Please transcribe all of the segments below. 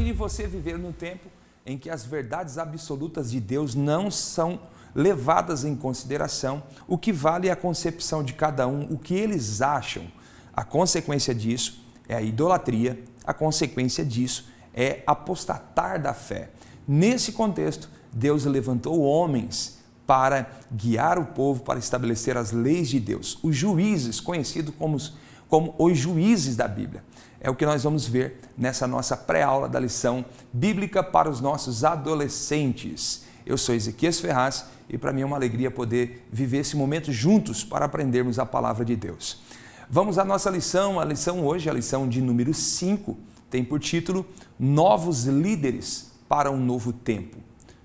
Imagine você viver num tempo em que as verdades absolutas de Deus não são levadas em consideração. O que vale é a concepção de cada um, o que eles acham. A consequência disso é a idolatria, a consequência disso é apostatar da fé. Nesse contexto, Deus levantou homens para guiar o povo, para estabelecer as leis de Deus. Os juízes, conhecidos como os juízes da Bíblia. É o que nós vamos ver nessa nossa pré-aula da lição bíblica para os nossos adolescentes. Eu sou Ezequias Ferraz e para mim é uma alegria poder viver esse momento juntos para aprendermos a palavra de Deus. Vamos à nossa lição, a lição hoje, a lição de número 5, tem por título Novos Líderes para um Novo Tempo,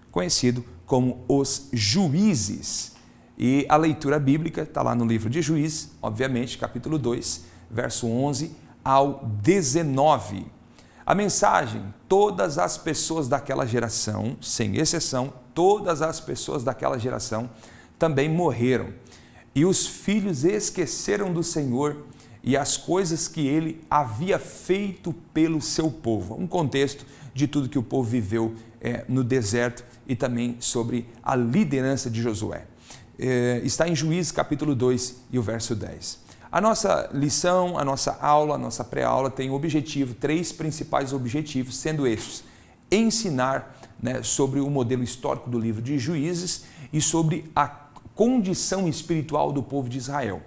conhecido como os juízes. E a leitura bíblica está lá no livro de Juízes, obviamente, capítulo 2, verso 11 ao 19. A mensagem: todas as pessoas daquela geração, sem exceção, todas as pessoas daquela geração também morreram. E os filhos esqueceram do Senhor e as coisas que ele havia feito pelo seu povo. Um contexto de tudo que o povo viveu no deserto e também sobre a liderança de Josué. Está em Juízes capítulo 2 e o verso 10. A nossa lição, a nossa aula, a nossa pré-aula tem três principais objetivos, sendo estes: ensinar sobre o modelo histórico do livro de Juízes e sobre a condição espiritual do povo de Israel.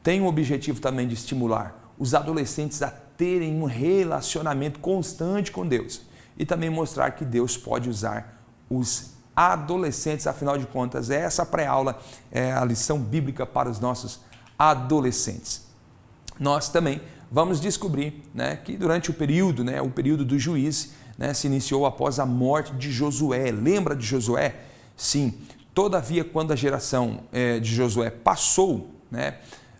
Tem o objetivo também de estimular os adolescentes a terem um relacionamento constante com Deus e também mostrar que Deus pode usar os adolescentes, afinal de contas, essa pré-aula é a lição bíblica para os nossos adolescentes. Nós também vamos descobrir que durante o período do juízo, se iniciou após a morte de Josué. Lembra de Josué? Sim. Todavia, quando a geração de Josué passou,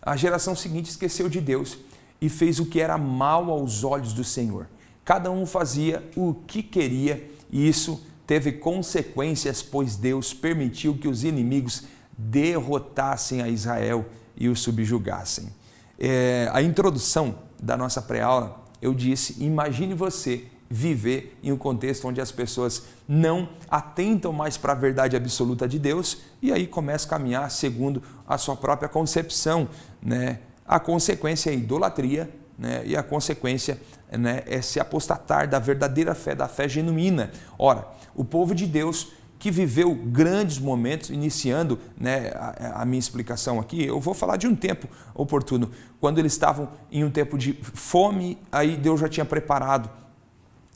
a geração seguinte esqueceu de Deus e fez o que era mal aos olhos do Senhor. Cada um fazia o que queria e isso teve consequências, pois Deus permitiu que os inimigos derrotassem a Israel e o subjugassem. A introdução da nossa pré-aula, eu disse: imagine você viver em um contexto onde as pessoas não atentam mais para a verdade absoluta de Deus e aí começa a caminhar segundo a sua própria concepção. A consequência é a idolatria, e a consequência é se apostatar da verdadeira fé, da fé genuína. Ora, o povo de Deus que viveu grandes momentos, iniciando a minha explicação aqui, eu vou falar de um tempo oportuno, quando eles estavam em um tempo de fome, aí Deus já tinha preparado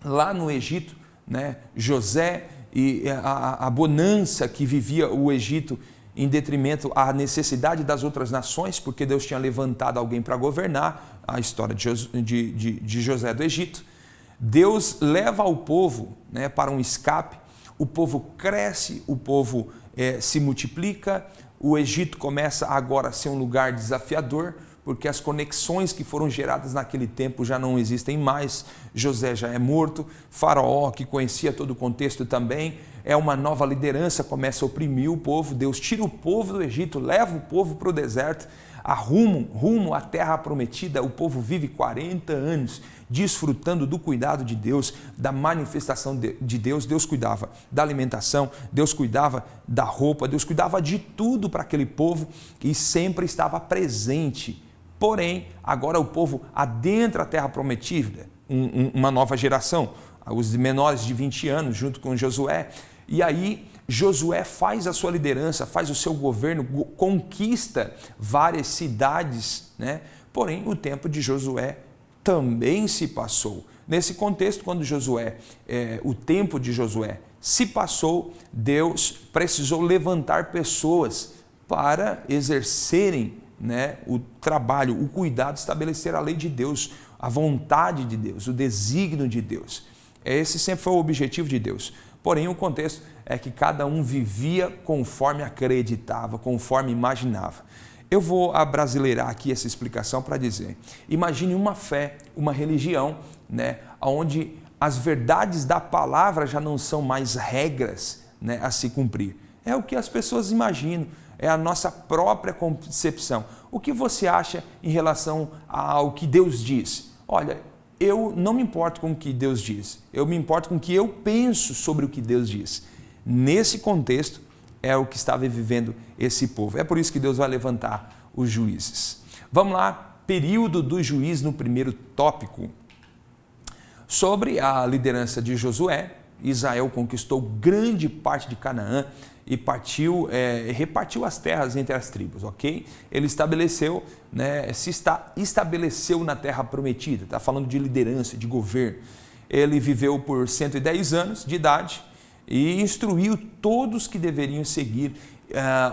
lá no Egito, José e a bonança que vivia o Egito em detrimento à necessidade das outras nações, porque Deus tinha levantado alguém para governar, a história de José do Egito. Deus leva o povo para um escape, o povo cresce, o povo se multiplica, o Egito começa agora a ser um lugar desafiador, porque as conexões que foram geradas naquele tempo já não existem mais. José já é morto, Faraó, que conhecia todo o contexto também, é uma nova liderança, começa a oprimir o povo. Deus tira o povo do Egito, leva o povo para o deserto, rumo à terra prometida. O povo vive 40 anos desfrutando do cuidado de Deus, da manifestação de Deus. Deus cuidava da alimentação, Deus cuidava da roupa, Deus cuidava de tudo para aquele povo e sempre estava presente. Porém, agora o povo adentra a terra prometida, uma nova geração, os menores de 20 anos, junto com Josué. E aí Josué faz a sua liderança, faz o seu governo, conquista várias cidades, Porém, o tempo de Josué também se passou. Nesse contexto, quando o tempo de Josué se passou, Deus precisou levantar pessoas para exercerem o trabalho, o cuidado, estabelecer a lei de Deus, a vontade de Deus, o desígnio de Deus. Esse sempre foi o objetivo de Deus. Porém, o contexto é que cada um vivia conforme acreditava, conforme imaginava. Eu vou abrasileirar aqui essa explicação para dizer: imagine uma fé, uma religião, onde as verdades da palavra já não são mais regras a se cumprir. É o que as pessoas imaginam, é a nossa própria concepção. O que você acha em relação ao que Deus diz? Olha, eu não me importo com o que Deus diz, eu me importo com o que eu penso sobre o que Deus diz. Nesse contexto é o que estava vivendo esse povo. É por isso que Deus vai levantar os juízes. Vamos lá, período do juiz no primeiro tópico. Sobre a liderança de Josué, Israel conquistou grande parte de Canaã e repartiu as terras entre as tribos, ok? Ele estabeleceu, estabeleceu na terra prometida, está falando de liderança, de governo. Ele viveu por 110 anos de idade e instruiu todos que deveriam seguir,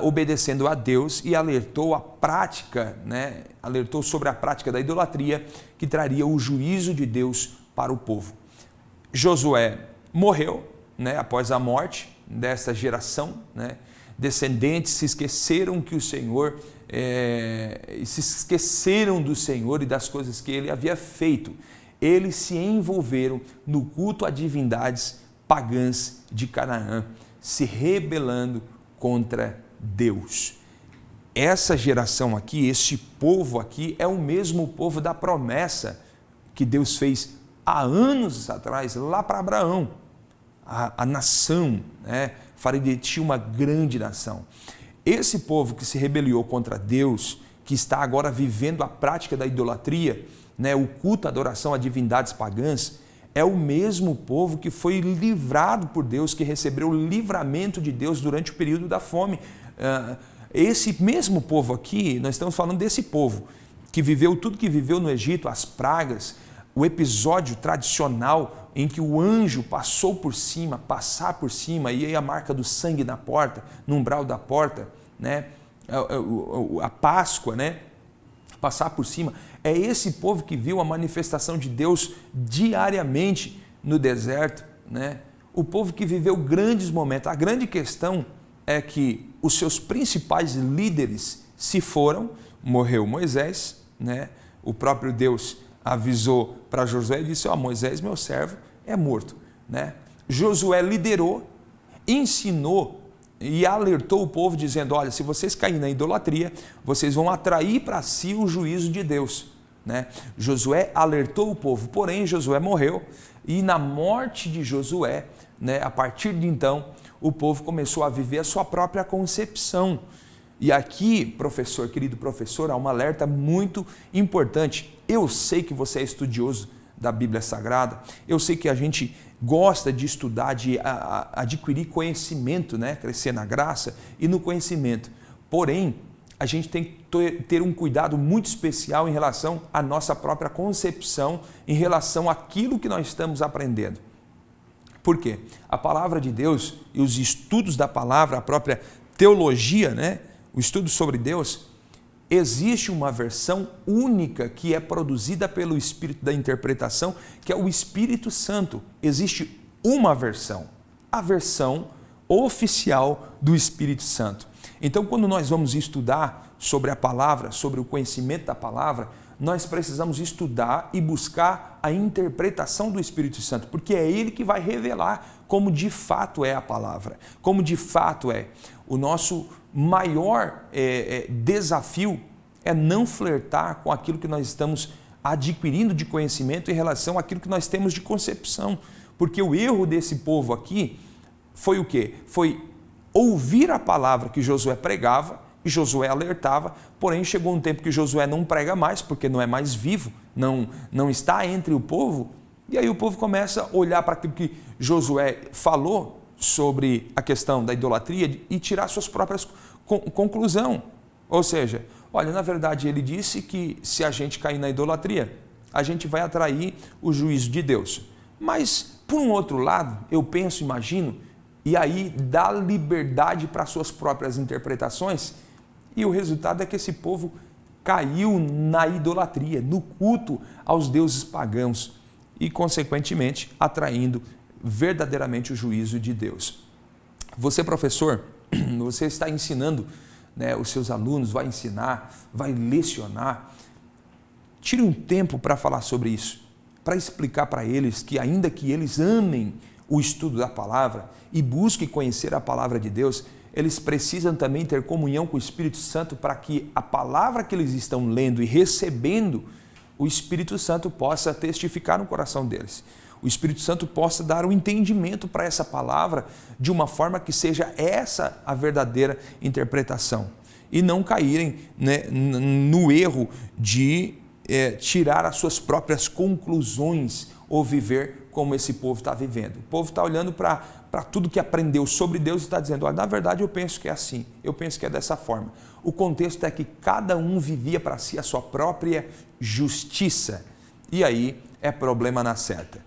obedecendo a Deus, e alertou alertou sobre a prática da idolatria que traria o juízo de Deus para o povo. Josué morreu, após a morte dessa geração, descendentes se esqueceram que o Senhor, se esqueceram do Senhor e das coisas que ele havia feito. Eles se envolveram no culto a divindades pagãs de Canaã, se rebelando contra Deus. Essa geração aqui, esse povo aqui, é o mesmo povo da promessa que Deus fez há anos atrás, lá para Abraão. A nação, farei de ti uma grande nação. Esse povo que se rebeliou contra Deus, que está agora vivendo a prática da idolatria, o culto, a adoração a divindades pagãs, é o mesmo povo que foi livrado por Deus, que recebeu o livramento de Deus durante o período da fome. Esse mesmo povo aqui, nós estamos falando desse povo que viveu tudo que viveu no Egito, as pragas, o episódio tradicional em que o anjo passar por cima, e aí a marca do sangue na porta, no umbral da porta, a Páscoa, passar por cima. É esse povo que viu a manifestação de Deus diariamente no deserto, o povo que viveu grandes momentos. A grande questão é que os seus principais líderes se foram, morreu Moisés, o próprio Deus avisou para Josué e disse: Moisés, meu servo, é morto. Josué liderou, ensinou e alertou o povo dizendo: olha, se vocês caírem na idolatria, vocês vão atrair para si o juízo de Deus. Josué alertou o povo, porém Josué morreu, e na morte de Josué, a partir de então, o povo começou a viver a sua própria concepção. E aqui, querido professor, há um alerta muito importante. Eu sei que você é estudioso da Bíblia Sagrada, eu sei que a gente gosta de estudar, de adquirir conhecimento, crescer na graça e no conhecimento. Porém, a gente tem que ter um cuidado muito especial em relação à nossa própria concepção, em relação àquilo que nós estamos aprendendo. Por quê? A palavra de Deus e os estudos da palavra, a própria teologia, o estudo sobre Deus, existe uma versão única que é produzida pelo Espírito da interpretação, que é o Espírito Santo. Existe uma versão, a versão oficial do Espírito Santo. Então, quando nós vamos estudar sobre a palavra, sobre o conhecimento da palavra, nós precisamos estudar e buscar a interpretação do Espírito Santo, porque é ele que vai revelar como de fato é a palavra, como de fato é. O nosso maior desafio é não flertar com aquilo que nós estamos adquirindo de conhecimento em relação àquilo que nós temos de concepção, porque o erro desse povo aqui foi o quê? Foi ouvir a palavra que Josué pregava e Josué alertava, porém chegou um tempo que Josué não prega mais, porque não é mais vivo, não está entre o povo, e aí o povo começa a olhar para aquilo que Josué falou sobre a questão da idolatria e tirar suas próprias conclusões. Ou seja, olha, na verdade ele disse que se a gente cair na idolatria, a gente vai atrair o juízo de Deus. Mas, por um outro lado, eu penso, imagino, e aí dá liberdade para suas próprias interpretações, e o resultado é que esse povo caiu na idolatria, no culto aos deuses pagãos, e consequentemente atraindo verdadeiramente o juízo de Deus. Você, professor, você está ensinando, os seus alunos, vai ensinar, vai lecionar. Tire um tempo para falar sobre isso, para explicar para eles que ainda que eles amem o estudo da palavra e busquem conhecer a palavra de Deus, eles precisam também ter comunhão com o Espírito Santo para que a palavra que eles estão lendo e recebendo o Espírito Santo possa testificar no coração deles. O Espírito Santo possa dar um entendimento para essa palavra de uma forma que seja essa a verdadeira interpretação. E não caírem, né, no erro de tirar as suas próprias conclusões ou viver como esse povo está vivendo. O povo está olhando para tudo que aprendeu sobre Deus e está dizendo, olha, na verdade eu penso que é assim, eu penso que é dessa forma. O contexto é que cada um vivia para si a sua própria justiça. E aí é problema na certa.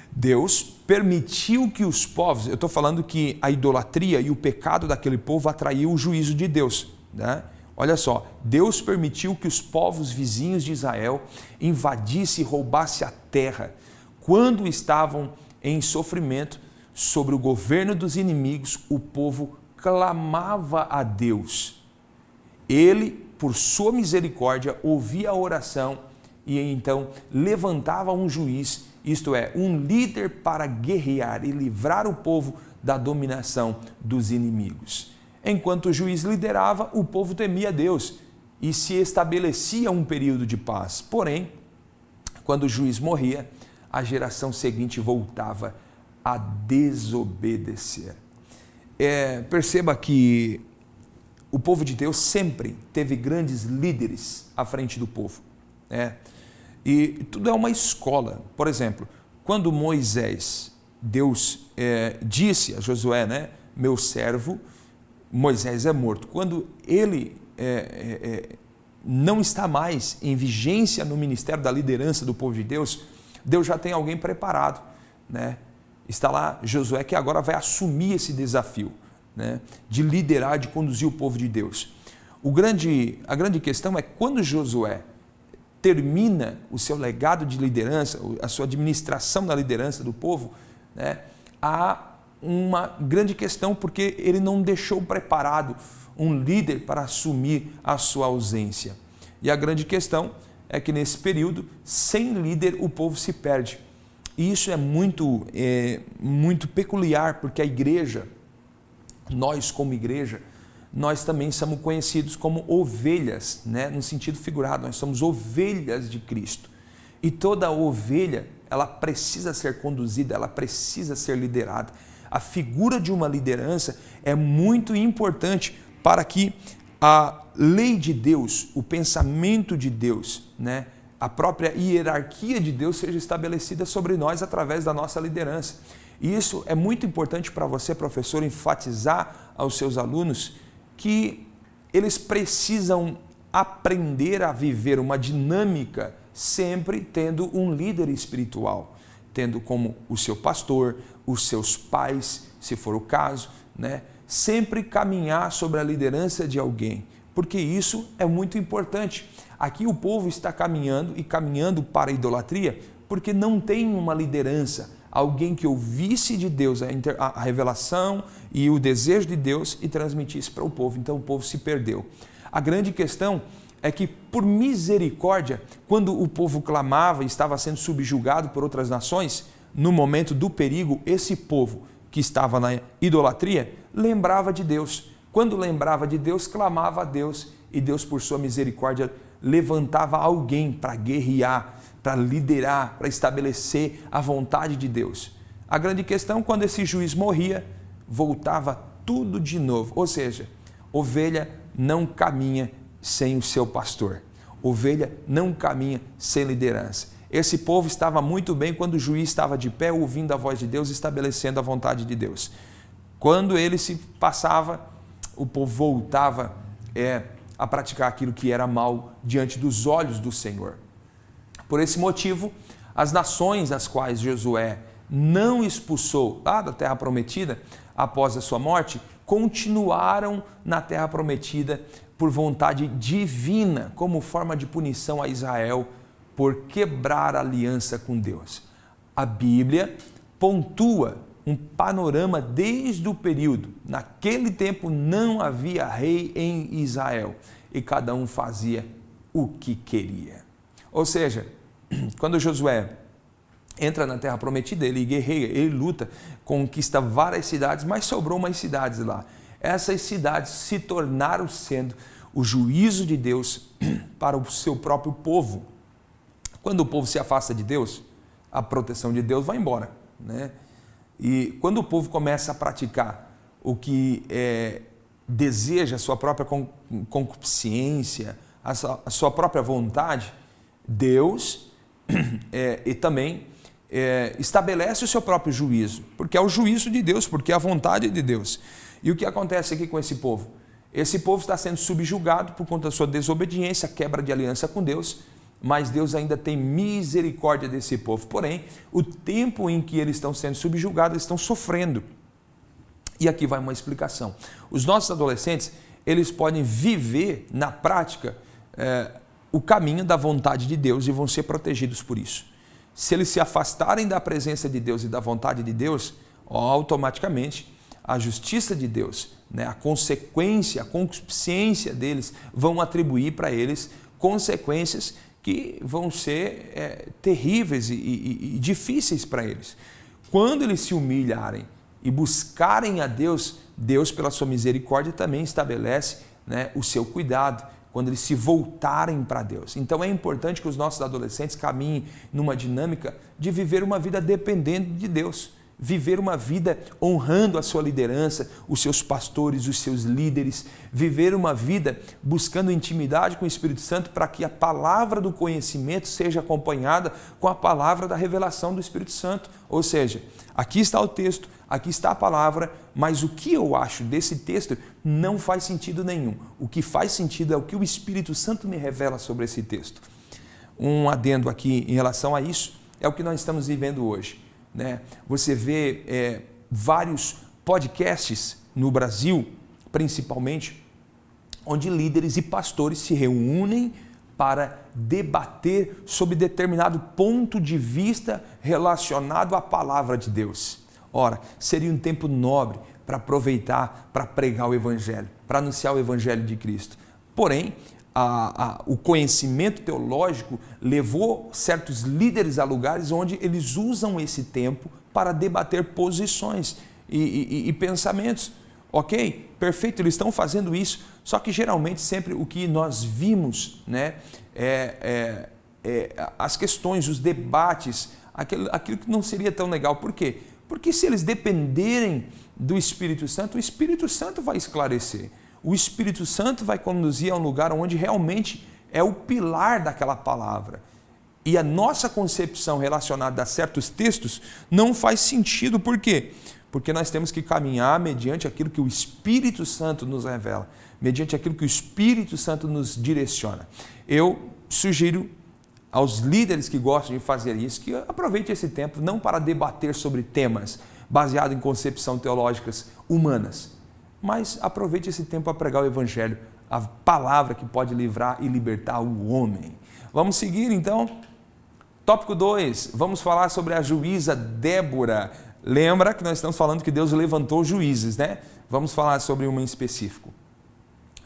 Deus permitiu que os povos, eu estou falando que a idolatria e o pecado daquele povo atraiu o juízo de Deus, né? Olha só, Deus permitiu que os povos vizinhos de Israel invadissem e roubassem a terra quando estavam em sofrimento sobre o governo dos inimigos. O povo clamava a Deus. Ele, por sua misericórdia, ouvia a oração e então levantava um juiz, isto é, um líder para guerrear e livrar o povo da dominação dos inimigos. Enquanto o juiz liderava, o povo temia Deus e se estabelecia um período de paz. Porém, quando o juiz morria, a geração seguinte voltava a desobedecer. Perceba que o povo de Deus sempre teve grandes líderes à frente do povo, né? E tudo é uma escola. Por exemplo, quando Moisés, Deus disse a Josué, né, meu servo Moisés é morto. Quando ele não está mais em vigência no ministério da liderança do povo de Deus, Deus já tem alguém preparado, né? Está lá Josué, que agora vai assumir esse desafio, né, de liderar, de conduzir o povo de Deus. A grande questão é quando Josué termina o seu legado de liderança, a sua administração da liderança do povo, né, há uma grande questão porque ele não deixou preparado um líder para assumir a sua ausência. E a grande questão é que nesse período, sem líder, o povo se perde. E isso é muito peculiar, porque a igreja, nós como igreja, nós também somos conhecidos como ovelhas, né? No sentido figurado, nós somos ovelhas de Cristo. E toda ovelha, ela precisa ser conduzida, ela precisa ser liderada. A figura de uma liderança é muito importante para que a lei de Deus, o pensamento de Deus, né, a própria hierarquia de Deus seja estabelecida sobre nós através da nossa liderança. E isso é muito importante para você, professor, enfatizar aos seus alunos que eles precisam aprender a viver uma dinâmica sempre tendo um líder espiritual, tendo como o seu pastor, os seus pais, se for o caso, né? Sempre caminhar sobre a liderança de alguém, porque isso é muito importante. Aqui o povo está caminhando para a idolatria porque não tem uma liderança, alguém que ouvisse de Deus a revelação e o desejo de Deus e transmitisse para o povo. Então o povo se perdeu. A grande questão é que, por misericórdia, quando o povo clamava e estava sendo subjugado por outras nações, no momento do perigo, esse povo que estava na idolatria lembrava de Deus. Quando lembrava de Deus, clamava a Deus e Deus, por sua misericórdia, levantava alguém para guerrear, para liderar, para estabelecer a vontade de Deus. A grande questão, quando esse juiz morria, voltava tudo de novo. Ou seja, ovelha não caminha sem o seu pastor. Ovelha não caminha sem liderança. Esse povo estava muito bem quando o juiz estava de pé, ouvindo a voz de Deus, estabelecendo a vontade de Deus. Quando ele se passava, o povo voltava a praticar aquilo que era mal diante dos olhos do Senhor. Por esse motivo, as nações as quais Josué não expulsou lá da terra prometida, após a sua morte, continuaram na terra prometida por vontade divina, como forma de punição a Israel por quebrar a aliança com Deus. A Bíblia pontua um panorama desde o período. Naquele tempo não havia rei em Israel e cada um fazia o que queria. Ou seja, quando Josué entra na terra prometida, ele guerreia, ele luta, conquista várias cidades, mas sobrou umas cidades lá. Essas cidades se tornaram sendo o juízo de Deus para o seu próprio povo. Quando o povo se afasta de Deus, a proteção de Deus vai embora, né? E quando o povo começa a praticar o que deseja, a sua própria concupiscência, a sua própria vontade, Deus e também estabelece o seu próprio juízo, porque é o juízo de Deus, porque é a vontade de Deus. E o que acontece aqui com esse povo? Esse povo está sendo subjugado por conta da sua desobediência, quebra de aliança com Deus, mas Deus ainda tem misericórdia desse povo. Porém, o tempo em que eles estão sendo subjugados, eles estão sofrendo. E aqui vai uma explicação. Os nossos adolescentes, eles podem viver na prática o caminho da vontade de Deus e vão ser protegidos por isso. Se eles se afastarem da presença de Deus e da vontade de Deus, automaticamente a justiça de Deus, né, a consequência, a concupiscência deles vão atribuir para eles consequências que vão ser terríveis e difíceis para eles. Quando eles se humilharem e buscarem a Deus, Deus, pela sua misericórdia, também estabelece, né, o seu cuidado, quando eles se voltarem para Deus. Então é importante que os nossos adolescentes caminhem numa dinâmica de viver uma vida dependente de Deus, viver uma vida honrando a sua liderança, os seus pastores, os seus líderes, viver uma vida buscando intimidade com o Espírito Santo para que a palavra do conhecimento seja acompanhada com a palavra da revelação do Espírito Santo. Ou seja, aqui está o texto, aqui está a palavra, mas o que eu acho desse texto não faz sentido nenhum. O que faz sentido é o que o Espírito Santo me revela sobre esse texto. Um adendo aqui em relação a isso é o que nós estamos vivendo hoje, né? Você vê vários podcasts no Brasil, principalmente, onde líderes e pastores se reúnem para debater sobre determinado ponto de vista relacionado à palavra de Deus. Ora, seria um tempo nobre para aproveitar, para pregar o Evangelho, para anunciar o Evangelho de Cristo. Porém, o conhecimento teológico levou certos líderes a lugares onde eles usam esse tempo para debater posições e pensamentos. Ok? Perfeito, eles estão fazendo isso, só que geralmente sempre o que nós vimos, né, as questões, os debates, aquilo que não seria tão legal. Por quê? Porque se eles dependerem do Espírito Santo, o Espírito Santo vai esclarecer. O Espírito Santo vai conduzir a um lugar onde realmente é o pilar daquela palavra. E a nossa concepção relacionada a certos textos não faz sentido. Por quê? Porque nós temos que caminhar mediante aquilo que o Espírito Santo nos revela, mediante aquilo que o Espírito Santo nos direciona. Eu sugiro aos líderes que gostam de fazer isso, que aproveite esse tempo não para debater sobre temas baseados em concepções teológicas humanas, mas aproveite esse tempo para pregar o Evangelho, a palavra que pode livrar e libertar o homem. Vamos seguir então? Tópico 2, vamos falar sobre a juíza Débora. Lembra que nós estamos falando que Deus levantou juízes, né? Vamos falar sobre uma em específico.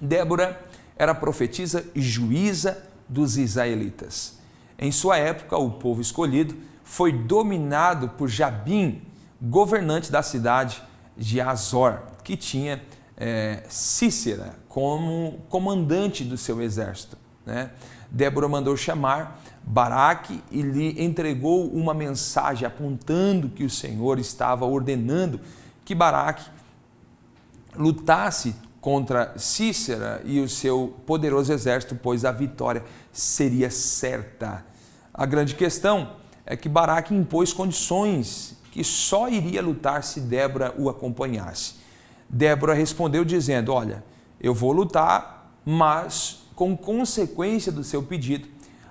Débora era profetisa e juíza dos israelitas. Em sua época, o povo escolhido foi dominado por Jabim, governante da cidade de Azor, que tinha Cícera como comandante do seu exército, né? Débora mandou chamar Baraque e lhe entregou uma mensagem apontando que o Senhor estava ordenando que Baraque lutasse contra Cícera e o seu poderoso exército, pois a vitória seria certa. A grande questão é que Baraque impôs condições que só iria lutar se Débora o acompanhasse. Débora respondeu dizendo: olha, eu vou lutar, mas com consequência do seu pedido,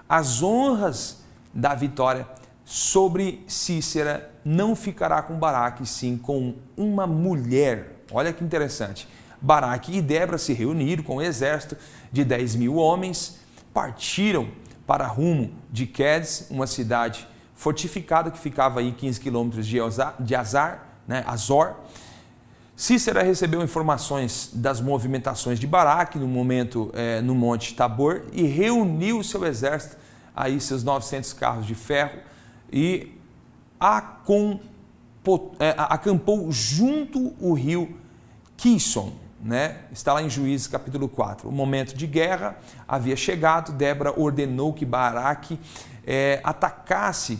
as honras da vitória sobre Cícera não ficará com Baraque, sim com uma mulher. Olha que interessante. Baraque e Débora se reuniram com um exército de 10.000 homens, partiram para rumo de Quedes, uma cidade fortificada que ficava aí 15 quilômetros de Azor. Cícera recebeu informações das movimentações de Baraque no momento no Monte Tabor e reuniu seu exército, aí seus 900 carros de ferro, e acampou junto ao rio Quison, né? Está lá em Juízes capítulo 4. O momento de guerra havia chegado, Débora ordenou que Baraque atacasse,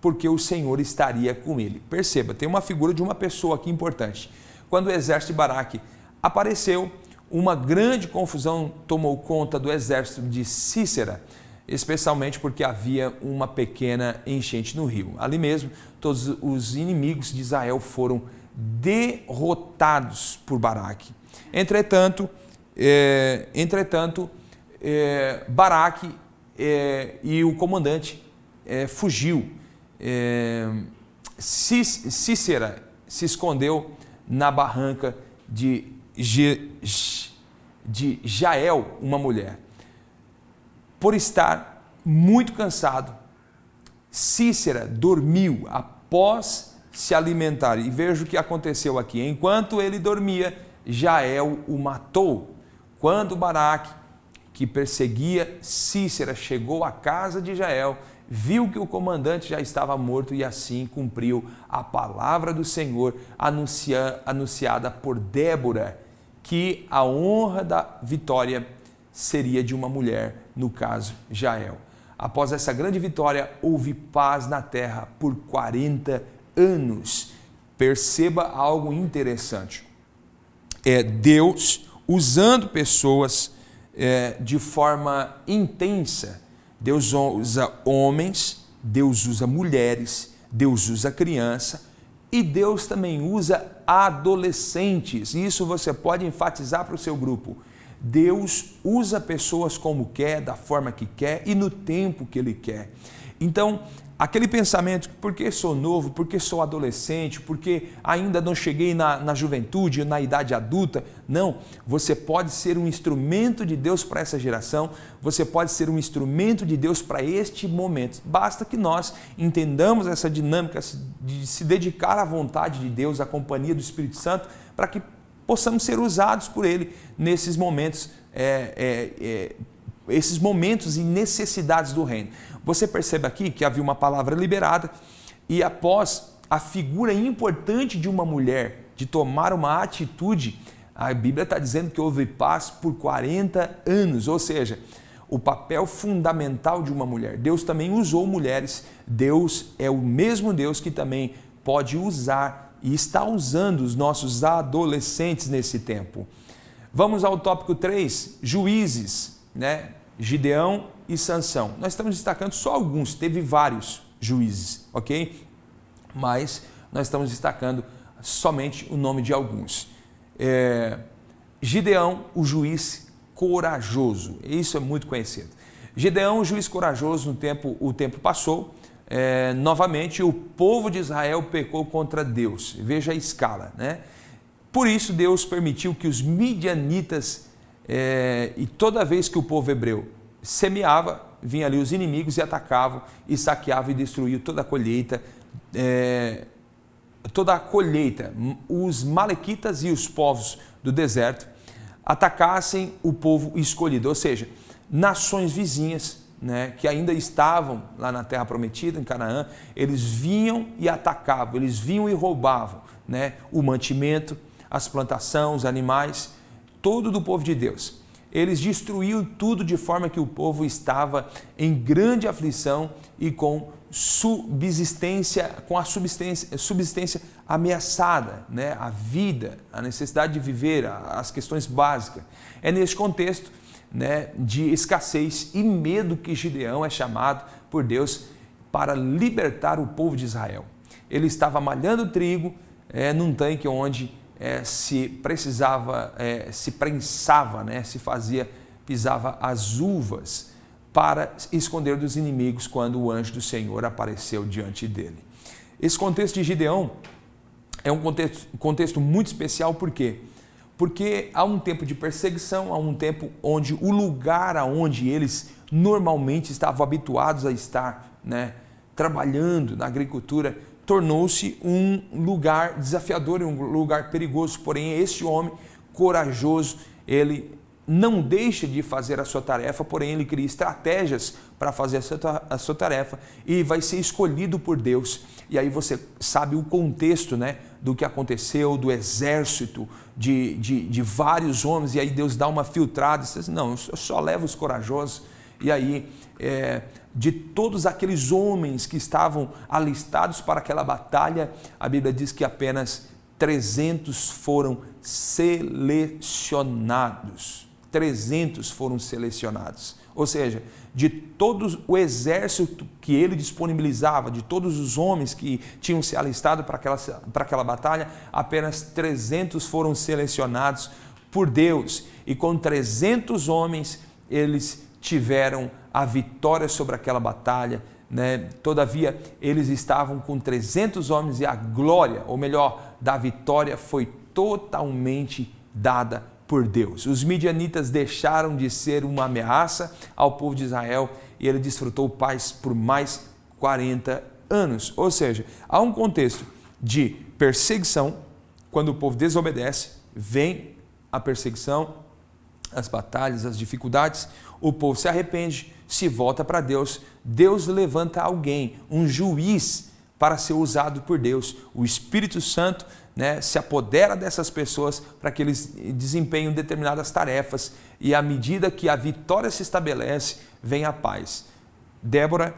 porque o Senhor estaria com ele. Perceba, tem uma figura de uma pessoa aqui importante. Quando o exército de Baraque apareceu, uma grande confusão tomou conta do exército de Sísera, especialmente porque havia uma pequena enchente no rio. Ali mesmo, todos os inimigos de Israel foram derrotados por Baraque. Entretanto, Baraque e o comandante fugiu. Sísera se escondeu na barranca de Jael, uma mulher. Por estar muito cansado, Sísera dormiu após se alimentar. E veja o que aconteceu aqui. Enquanto ele dormia, Jael o matou. Quando Baraque, que perseguia Sísera, chegou à casa de Jael, viu que o comandante já estava morto e assim cumpriu a palavra do Senhor anunciada por Débora, que a honra da vitória seria de uma mulher, no caso Jael. Após essa grande vitória, houve paz na terra por 40 anos. Perceba algo interessante. Deus usando pessoas de forma intensa. Deus usa homens, Deus usa mulheres, Deus usa criança e Deus também usa adolescentes. Isso você pode enfatizar para o seu grupo. Deus usa pessoas como quer, da forma que quer e no tempo que Ele quer. Então, aquele pensamento, porque sou novo, porque sou adolescente, porque ainda não cheguei na juventude, na idade adulta. Não, você pode ser um instrumento de Deus para essa geração, você pode ser um instrumento de Deus para este momento. Basta que nós entendamos essa dinâmica de se dedicar à vontade de Deus, à companhia do Espírito Santo, para que possamos ser usados por Ele nesses momentos, esses momentos e necessidades do reino. Você percebe aqui que havia uma palavra liberada e após a figura importante de uma mulher de tomar uma atitude, a Bíblia está dizendo que houve paz por 40 anos, ou seja, o papel fundamental de uma mulher. Deus também usou mulheres, Deus é o mesmo Deus que também pode usar e está usando os nossos adolescentes nesse tempo. Vamos ao tópico 3, juízes, né? Gideão e Sansão. Nós estamos destacando só alguns, teve vários juízes, ok? Mas nós estamos destacando somente o nome de alguns. Gideão, o juiz corajoso, isso é muito conhecido. Gideão, o juiz corajoso, o tempo passou, novamente o povo de Israel pecou contra Deus. Veja a escala, né? Por isso Deus permitiu que os midianitas, e toda vez que o povo hebreu semeava, vinham ali os inimigos e atacavam e saqueavam e destruíam toda a colheita. Os malequitas e os povos do deserto atacassem o povo escolhido, ou seja, nações vizinhas, né, que ainda estavam lá na terra prometida, em Canaã, eles vinham e atacavam, eles vinham e roubavam, né, o mantimento, as plantações, os animais, todo do povo de Deus. Eles destruíam tudo de forma que o povo estava em grande aflição e com a subsistência ameaçada, né? A vida, a necessidade de viver, as questões básicas. É nesse contexto, né, de escassez e medo que Gideão é chamado por Deus para libertar o povo de Israel. Ele estava malhando trigo num tanque onde se precisava, se prensava, né, pisava as uvas para esconder dos inimigos quando o anjo do Senhor apareceu diante dele. Esse contexto de Gideão é um contexto muito especial, por quê? Porque há um tempo de perseguição, há um tempo onde o lugar aonde eles normalmente estavam habituados a estar, né, trabalhando na agricultura, tornou-se um lugar desafiador e um lugar perigoso. Porém, esse homem corajoso, ele não deixa de fazer a sua tarefa, porém ele cria estratégias para fazer a sua tarefa e vai ser escolhido por Deus. E aí você sabe o contexto, né, do que aconteceu, do exército de vários homens, e aí Deus dá uma filtrada e diz assim, não, eu só levo os corajosos. E aí, de todos aqueles homens que estavam alistados para aquela batalha, a Bíblia diz que apenas 300 foram selecionados. 300 foram selecionados. Ou seja, de todo o exército que ele disponibilizava, de todos os homens que tinham se alistado para aquela batalha, apenas 300 foram selecionados por Deus. E com 300 homens, eles tiveram a vitória sobre aquela batalha, né? Todavia, eles estavam com 300 homens e a glória, ou melhor, da vitória foi totalmente dada por Deus. Os midianitas deixaram de ser uma ameaça ao povo de Israel e ele desfrutou paz por mais 40 anos. Ou seja, há um contexto de perseguição, quando o povo desobedece, vem a perseguição, as batalhas, as dificuldades, o povo se arrepende, se volta para Deus, Deus levanta alguém, um juiz para ser usado por Deus. O Espírito Santo, né, se apodera dessas pessoas para que eles desempenhem determinadas tarefas e à medida que a vitória se estabelece, vem a paz. Débora,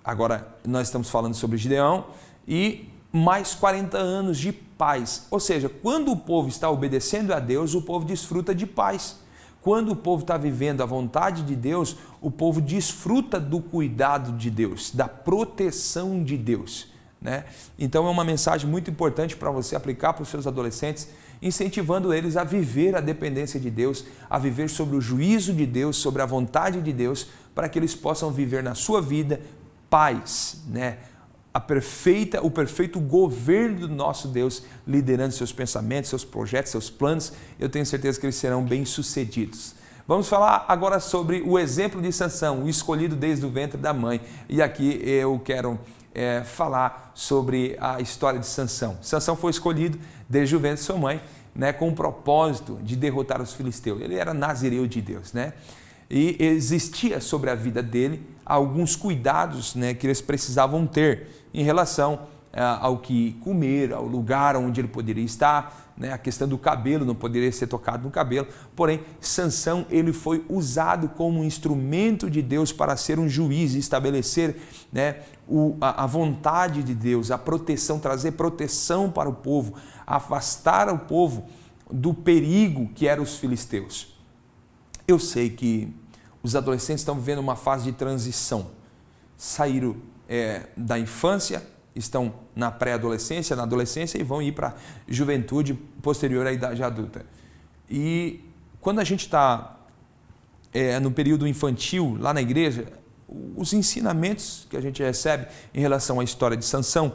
agora nós estamos falando sobre Gideão, e mais 40 anos de paz. Ou seja, quando o povo está obedecendo a Deus, o povo desfruta de paz. Quando o povo está vivendo a vontade de Deus, o povo desfruta do cuidado de Deus, da proteção de Deus, né? Então é uma mensagem muito importante para você aplicar para os seus adolescentes, incentivando eles a viver a dependência de Deus, a viver sobre o juízo de Deus, sobre a vontade de Deus, para que eles possam viver na sua vida paz, né? O perfeito governo do nosso Deus, liderando seus pensamentos, seus projetos, seus planos. Eu tenho certeza que eles serão bem-sucedidos. Vamos falar agora sobre o exemplo de Sansão, o escolhido desde o ventre da mãe. E aqui eu quero falar sobre a história de Sansão. Sansão foi escolhido desde o ventre de sua mãe, né, com o propósito de derrotar os filisteus. Ele era nazireu de Deus, né? E existia sobre a vida dele alguns cuidados, né, que eles precisavam ter em relação ao que comer, ao lugar onde ele poderia estar, né, a questão do cabelo, não poderia ser tocado no cabelo. Porém, Sansão, ele foi usado como um instrumento de Deus para ser um juiz e estabelecer, né, a vontade de Deus, a proteção, trazer proteção para o povo, afastar o povo do perigo que eram os filisteus. Eu sei que os adolescentes estão vivendo uma fase de transição. Saíram da infância, estão na pré-adolescência, na adolescência e vão ir para a juventude posterior à idade adulta. E quando a gente está no período infantil, lá na igreja, os ensinamentos que a gente recebe em relação à história de Sansão,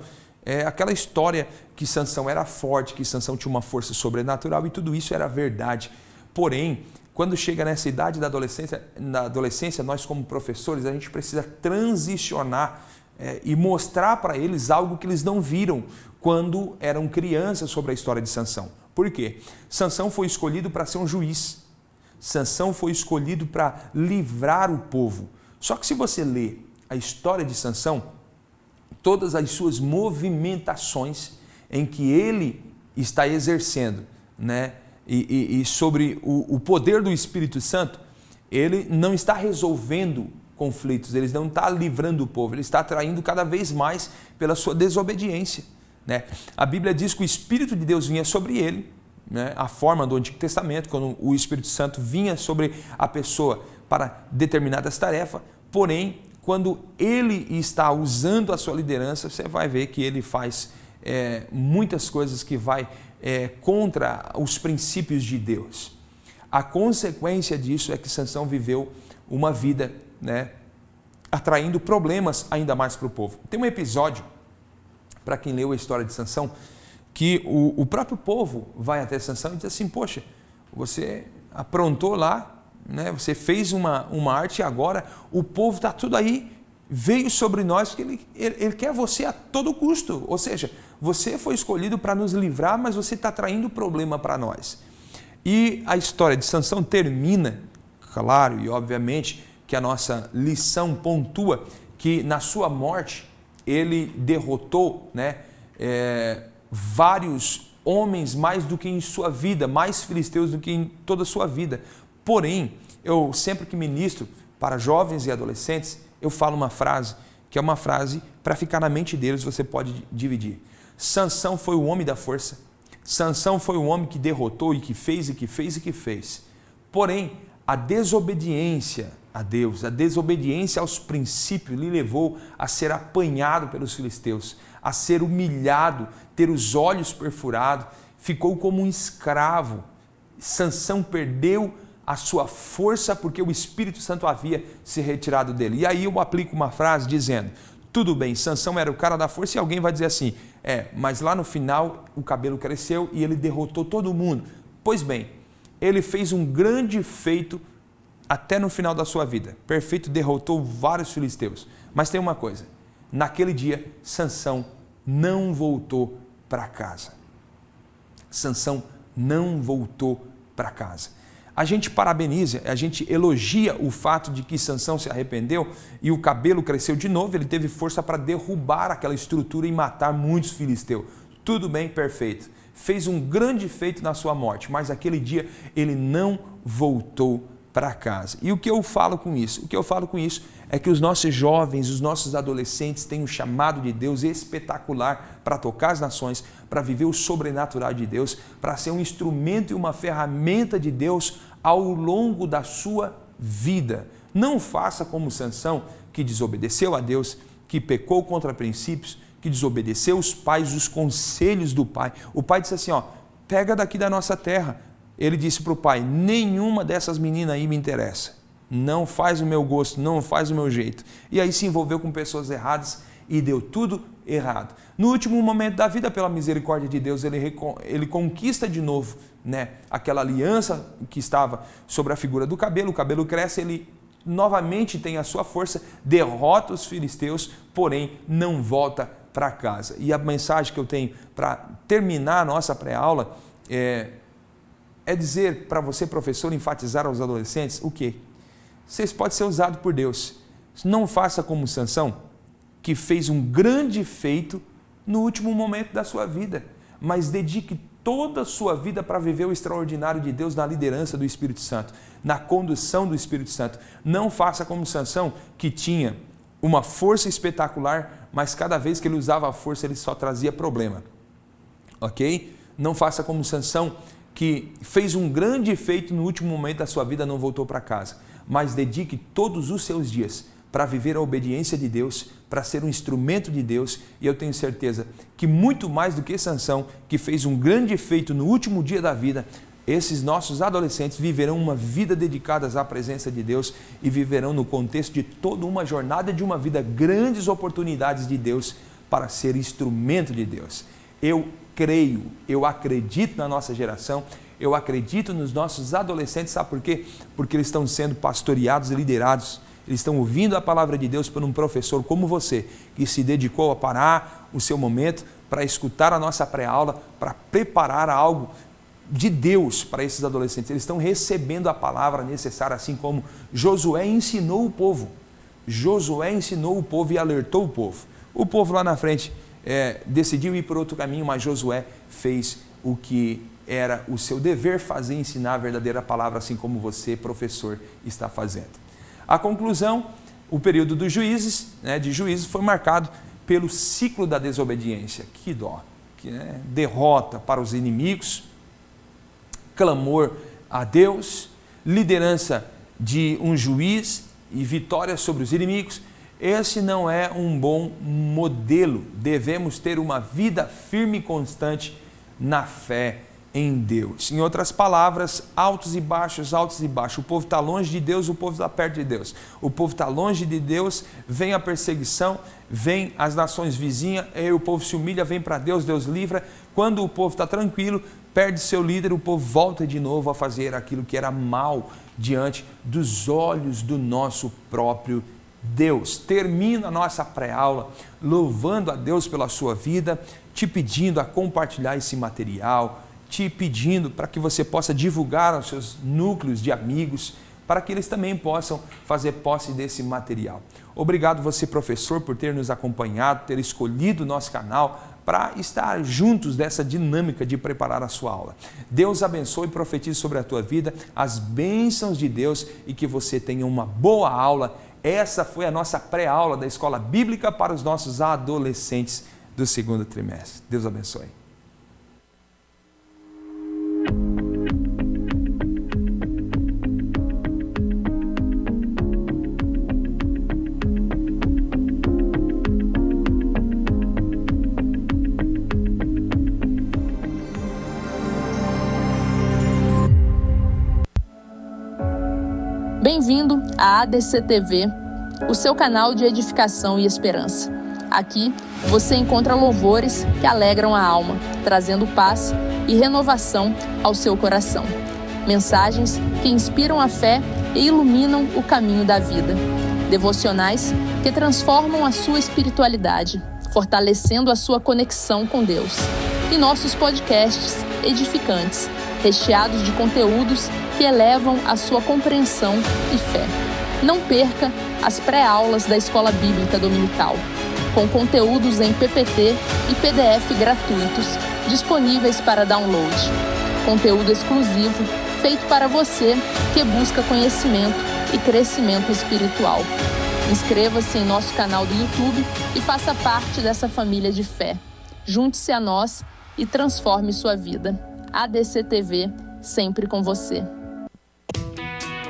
aquela história que Sansão era forte, que Sansão tinha uma força sobrenatural e tudo isso era verdade. Porém, quando chega nessa idade da adolescência, na adolescência, nós como professores, a gente precisa transicionar e mostrar para eles algo que eles não viram quando eram crianças sobre a história de Sansão. Por quê? Sansão foi escolhido para ser um juiz. Sansão foi escolhido para livrar o povo. Só que se você lê a história de Sansão, todas as suas movimentações em que ele está exercendo, né, e sobre o poder do Espírito Santo, ele não está resolvendo conflitos, ele não está livrando o povo, ele está atraindo cada vez mais pela sua desobediência, né? A Bíblia diz que o Espírito de Deus vinha sobre ele, né? A forma do Antigo Testamento, quando o Espírito Santo vinha sobre a pessoa para determinadas tarefas, porém, quando ele está usando a sua liderança, você vai ver que ele faz muitas coisas que vai contra os princípios de Deus. A consequência disso é que Sansão viveu uma vida, né, atraindo problemas ainda mais para o povo. Tem um episódio, para quem leu a história de Sansão, que o próprio povo vai até Sansão e diz assim: poxa, você aprontou lá, né, você fez uma arte e agora o povo está tudo aí, veio sobre nós porque ele quer você a todo custo. Ou seja, você foi escolhido para nos livrar, mas você está traindo problema para nós. E a história de Sansão termina, claro e obviamente, que a nossa lição pontua que na sua morte ele derrotou, né, vários homens mais do que em sua vida, mais filisteus do que em toda a sua vida. Porém, eu sempre que ministro para jovens e adolescentes, eu falo uma frase, que é uma frase para ficar na mente deles, você pode dividir. Sansão foi o homem da força, Sansão foi o homem que derrotou e que fez e que fez e que fez. Porém, a desobediência a Deus, a desobediência aos princípios lhe levou a ser apanhado pelos filisteus, a ser humilhado, ter os olhos perfurados, ficou como um escravo. Sansão perdeu a sua força porque o Espírito Santo havia se retirado dele. E aí eu aplico uma frase dizendo, tudo bem, Sansão era o cara da força e alguém vai dizer assim, mas lá no final o cabelo cresceu e ele derrotou todo mundo. Pois bem, ele fez um grande feito até no final da sua vida. Perfeito, derrotou vários filisteus. Mas tem uma coisa, naquele dia Sansão não voltou para casa. Sansão não voltou para casa. A gente parabeniza, a gente elogia o fato de que Sansão se arrependeu e o cabelo cresceu de novo, ele teve força para derrubar aquela estrutura e matar muitos filisteus. Tudo bem, perfeito. Fez um grande feito na sua morte, mas aquele dia ele não voltou para casa. E o que eu falo com isso? O que eu falo com isso é que os nossos jovens, os nossos adolescentes têm um chamado de Deus espetacular para tocar as nações, para viver o sobrenatural de Deus, para ser um instrumento e uma ferramenta de Deus ao longo da sua vida. Não faça como Sansão, que desobedeceu a Deus, que pecou contra princípios, que desobedeceu os pais, os conselhos do pai. O pai disse assim, pega daqui da nossa terra. Ele disse para o pai, nenhuma dessas meninas aí me interessa. Não faz o meu gosto, não faz o meu jeito. E aí se envolveu com pessoas erradas e deu tudo errado. No último momento da vida, pela misericórdia de Deus, ele conquista de novo, né, aquela aliança que estava sobre a figura do cabelo. O cabelo cresce, ele novamente tem a sua força, derrota os filisteus, porém não volta para casa. E a mensagem que eu tenho para terminar a nossa pré-aula é dizer para você, professor, enfatizar aos adolescentes o quê? Vocês podem ser usados por Deus. Não faça como Sansão, que fez um grande feito no último momento da sua vida, mas dedique toda a sua vida para viver o extraordinário de Deus na liderança do Espírito Santo, na condução do Espírito Santo. Não faça como Sansão, que tinha uma força espetacular, mas cada vez que ele usava a força, ele só trazia problema. Ok? Não faça como Sansão, que fez um grande feito no último momento da sua vida, não voltou para casa, mas dedique todos os seus dias para viver a obediência de Deus, para ser um instrumento de Deus, e eu tenho certeza que muito mais do que Sansão, que fez um grande feito no último dia da vida, esses nossos adolescentes viverão uma vida dedicada à presença de Deus e viverão no contexto de toda uma jornada de uma vida, grandes oportunidades de Deus para ser instrumento de Deus. Eu creio, eu acredito na nossa geração, eu acredito nos nossos adolescentes, sabe por quê? Porque eles estão sendo pastoreados e liderados, eles estão ouvindo a palavra de Deus por um professor como você, que se dedicou a parar o seu momento para escutar a nossa pré-aula, para preparar algo de Deus para esses adolescentes. Eles estão recebendo a palavra necessária, assim como Josué ensinou o povo. Josué ensinou o povo e alertou o povo. O povo lá na frente decidiu ir por outro caminho, mas Josué fez o que era o seu dever fazer, ensinar a verdadeira palavra, assim como você, professor, está fazendo. A conclusão, o período dos juízes, de juízes, foi marcado pelo ciclo da desobediência. Que dó, derrota para os inimigos, clamor a Deus, liderança de um juiz e vitória sobre os inimigos. Esse não é um bom modelo. Devemos ter uma vida firme e constante na fé em Deus. Em outras palavras, altos e baixos, altos e baixos. O povo está longe de Deus, o povo está perto de Deus. O povo está longe de Deus, vem a perseguição, vem as nações vizinhas, aí o povo se humilha, vem para Deus, Deus livra. Quando o povo está tranquilo, perde seu líder, o povo volta de novo a fazer aquilo que era mal diante dos olhos do nosso próprio Deus. Termina a nossa pré-aula louvando a Deus pela sua vida, te pedindo a compartilhar esse material, te pedindo para que você possa divulgar aos seus núcleos de amigos, para que eles também possam fazer posse desse material. Obrigado você, professor, por ter nos acompanhado, ter escolhido o nosso canal para estar juntos dessa dinâmica de preparar a sua aula. Deus abençoe e profetize sobre a tua vida as bênçãos de Deus e que você tenha uma boa aula. Essa foi a nossa pré-aula da Escola Bíblica para os nossos adolescentes do segundo trimestre. Deus abençoe. Bem-vindo à ADC TV, o seu canal de edificação e esperança. Aqui você encontra louvores que alegram a alma, trazendo paz e renovação ao seu coração. Mensagens que inspiram a fé e iluminam o caminho da vida. Devocionais que transformam a sua espiritualidade, fortalecendo a sua conexão com Deus. E nossos podcasts edificantes, recheados de conteúdos que elevam a sua compreensão e fé. Não perca as pré-aulas da Escola Bíblica Dominical, com conteúdos em PPT e PDF gratuitos, disponíveis para download. Conteúdo exclusivo, feito para você que busca conhecimento e crescimento espiritual. Inscreva-se em nosso canal do YouTube e faça parte dessa família de fé. Junte-se a nós e transforme sua vida. ADC TV, sempre com você.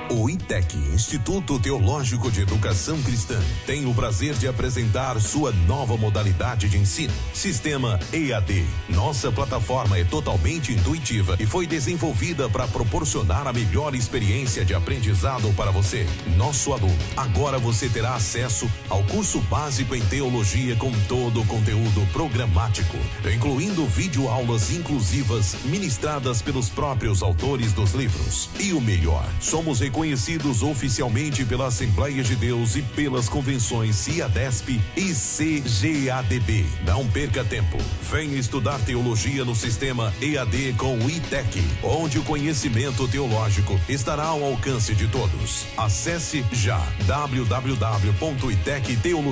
O ITEC, Instituto Teológico de Educação Cristã, tem o prazer de apresentar sua nova modalidade de ensino, Sistema EAD. Nossa plataforma é totalmente intuitiva e foi desenvolvida para proporcionar a melhor experiência de aprendizado para você, nosso aluno. Agora você terá acesso ao curso básico em teologia com todo o conteúdo programático, incluindo videoaulas inclusivas ministradas pelos próprios autores dos livros. E o melhor, somos reconhecidos oficialmente pela Assembleia de Deus e pelas convenções CIADESP e CGADB. Não perca tempo. Venha estudar teologia no sistema EAD com o ITEC, onde o conhecimento teológico estará ao alcance de todos. Acesse já www.itecteologia.com